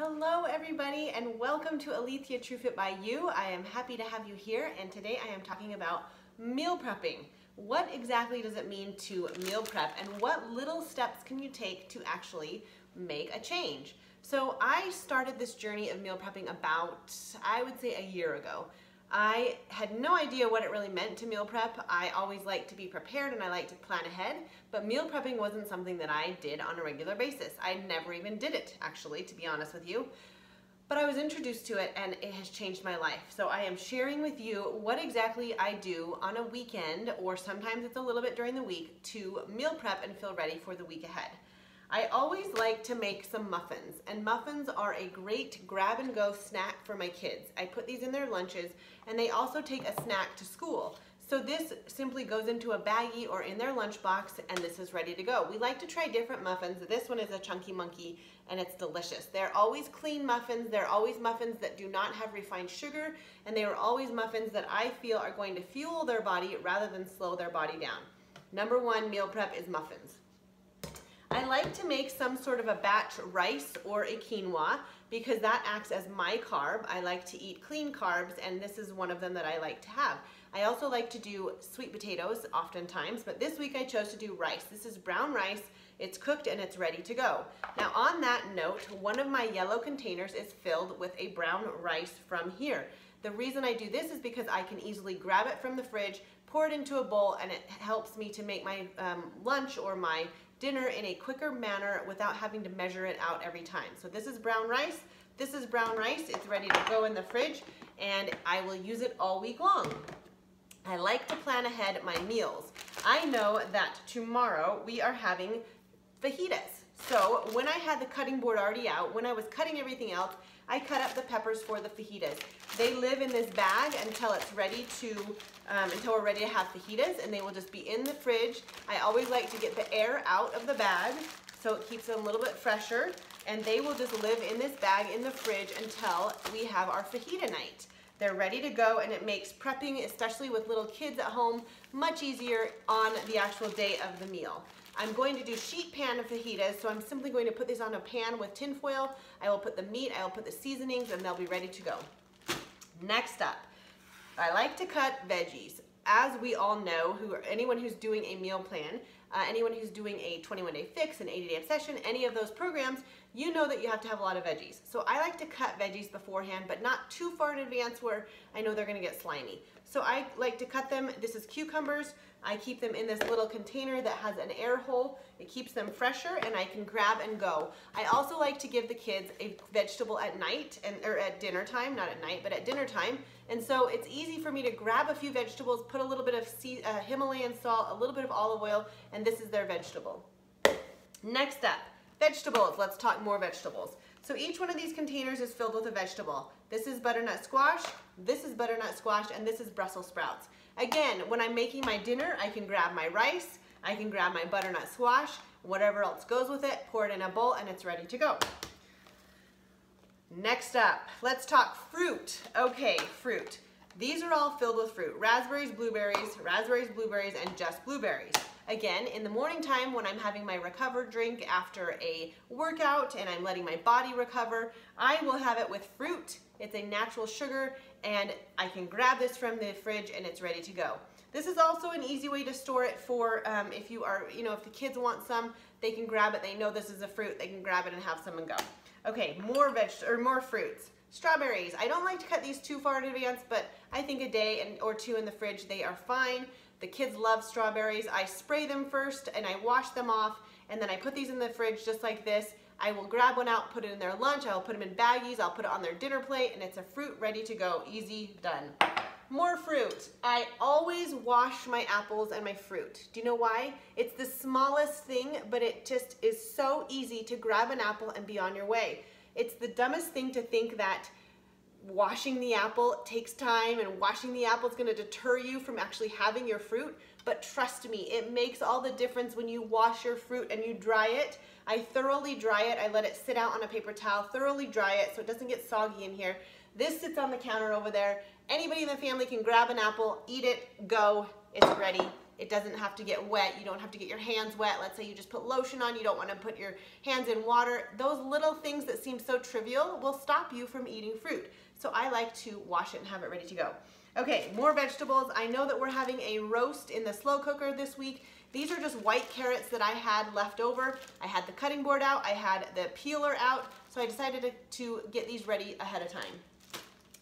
Hello everybody and welcome to Alethea TrueFit by You. I am happy to have you here, and today I am talking about meal prepping. What exactly does it mean to meal prep, and what little steps can you take to actually make a change? So I started this journey of meal prepping about, I would say, a year ago. I had no idea what it really meant to meal prep. I always like to be prepared and I like to plan ahead, but meal prepping wasn't something that I did on a regular basis. I never even did it, actually, to be honest with you. But I was introduced to it and it has changed my life. So I am sharing with you what exactly I do on a weekend, or sometimes it's a little bit during the week, to meal prep and feel ready for the week ahead. I always like to make some muffins, and muffins are a great grab-and-go snack for my kids. I put these in their lunches, and they also take a snack to school. So this simply goes into a baggie or in their lunchbox, and this is ready to go. We like to try different muffins. This one is a Chunky Monkey, and it's delicious. They're always clean muffins. They're always muffins that do not have refined sugar, and they are always muffins that I feel are going to fuel their body rather than slow their body down. Number one meal prep is muffins. I like to make some sort of a batch rice or a quinoa because that acts as my carb. I like to eat clean carbs, and this is one of them that I like to have. I also like to do sweet potatoes oftentimes, but this week I chose to do rice. This is brown rice. It's cooked and it's ready to go. Now on that note, one of my yellow containers is filled with a brown rice from here. The reason I do this is because I can easily grab it from the fridge, pour it into a bowl, and it helps me to make my lunch or my dinner in a quicker manner without having to measure it out every time. So this is brown rice. This is brown rice. It's ready to go in the fridge, and I will use it all week long. I like to plan ahead my meals. I know that tomorrow we are having fajitas. So when I had the cutting board already out, when I was cutting everything else, I cut up the peppers for the fajitas. They live in this bag until it's ready to, until we're ready to have fajitas, and they will just be in the fridge. I always like to get the air out of the bag so it keeps them a little bit fresher, and they will just live in this bag in the fridge until we have our fajita night. They're ready to go, and it makes prepping, especially with little kids at home, much easier on the actual day of the meal. I'm going to do sheet pan fajitas, so I'm simply going to put these on a pan with tin foil. I will put the meat, I will put the seasonings, and they'll be ready to go. Next up, I like to cut veggies. As we all know, anyone who's doing a meal plan, anyone who's doing a 21-day fix, an 80-day obsession, any of those programs, you know that you have to have a lot of veggies. So I like to cut veggies beforehand, but not too far in advance where I know they're gonna get slimy. So I like to cut them. This is cucumbers. I keep them in this little container that has an air hole. It keeps them fresher, and I can grab and go. I also like to give the kids a vegetable at night, or at dinner time, not at night, but at dinner time. And so it's easy for me to grab a few vegetables, put a little bit of Himalayan salt, a little bit of olive oil, and this is their vegetable. Next up, vegetables. Let's talk more vegetables. So each one of these containers is filled with a vegetable. This is butternut squash, this is butternut squash, and this is Brussels sprouts. Again, when I'm making my dinner, I can grab my rice, I can grab my butternut squash, whatever else goes with it, pour it in a bowl, and it's ready to go. Next up, let's talk fruit. Okay, fruit. These are all filled with fruit. Raspberries, blueberries, and just blueberries. Again, in the morning time when I'm having my recover drink after a workout and I'm letting my body recover, I will have it with fruit. It's a natural sugar, and I can grab this from the fridge and it's ready to go. This is also an easy way to store it for if you are, if the kids want some, they can grab it. They know this is a fruit. They can grab it and have some and go. Okay, more fruits. Strawberries. I don't like to cut these too far in advance, but I think a day or two in the fridge, they are fine. The kids love strawberries. I spray them first and I wash them off, and then I put these in the fridge just like this. I will grab one out, put it in their lunch. I will put them in baggies. I'll put it on their dinner plate, and it's a fruit ready to go. Easy, done. More fruit. I always wash my apples and my fruit. Do you know why? It's the smallest thing, but it just is so easy to grab an apple and be on your way. It's the dumbest thing to think that washing the apple takes time and washing the apple is going to deter you from actually having your fruit. But trust me, it makes all the difference when you wash your fruit and you dry it. I thoroughly dry it. I let it sit out on a paper towel, thoroughly dry it so it doesn't get soggy in here. This sits on the counter over there. Anybody in the family can grab an apple, eat it, go. It's ready. It doesn't have to get wet. You don't have to get your hands wet. Let's say you just put lotion on. You don't want to put your hands in water. Those little things that seem so trivial will stop you from eating fruit. So I like to wash it and have it ready to go. Okay, more vegetables. I know that we're having a roast in the slow cooker this week. These are just white carrots that I had left over. I had the cutting board out, I had the peeler out, so I decided to get these ready ahead of time.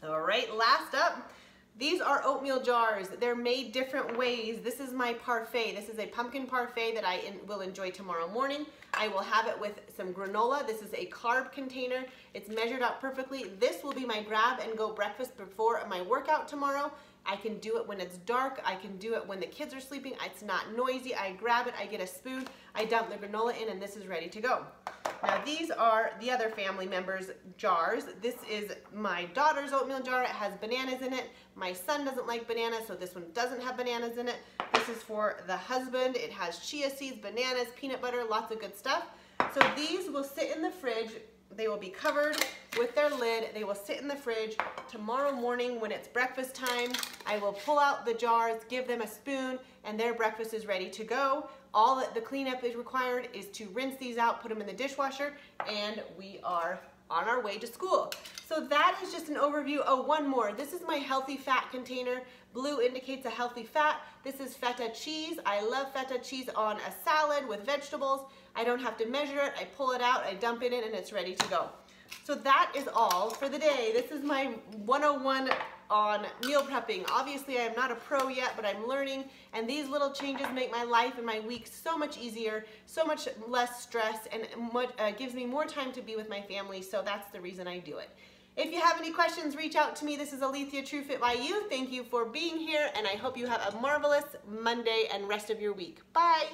All right, last up, these are oatmeal jars. They're made different ways. This is my parfait. This is a pumpkin parfait that I will enjoy tomorrow morning. I will have it with some granola. This is a carb container. It's measured out perfectly. This will be my grab and go breakfast before my workout tomorrow. I can do it when it's dark. I can do it when the kids are sleeping. It's not noisy. I grab it, I get a spoon, I dump the granola in, and this is ready to go. Now these are the other family members' jars. This is my daughter's oatmeal jar. It has bananas in it. My son doesn't like bananas, so this one doesn't have bananas in it. This is for the husband. It has chia seeds, bananas, peanut butter, lots of good stuff. So these will sit in the fridge. They will be covered with their lid. They will sit in the fridge. Tomorrow morning when it's breakfast time, I will pull out the jars, give them a spoon, and their breakfast is ready to go. All that the cleanup is required is to rinse these out, put them in the dishwasher, and we are on our way to school. So that is just an overview. Oh, one more. This is my healthy fat container. Blue indicates a healthy fat. This is feta cheese. I love feta cheese on a salad with vegetables. I don't have to measure it. I pull it out, I dump it in, and it's ready to go. So that is all for the day. This is my 101 on meal prepping. Obviously, I am not a pro yet, but I'm learning, and these little changes make my life and my week so much easier, so much less stress, and gives me more time to be with my family, so that's the reason I do it. If you have any questions, reach out to me. This is Alethea TrueFit by You. Thank you for being here, and I hope you have a marvelous Monday and rest of your week. Bye!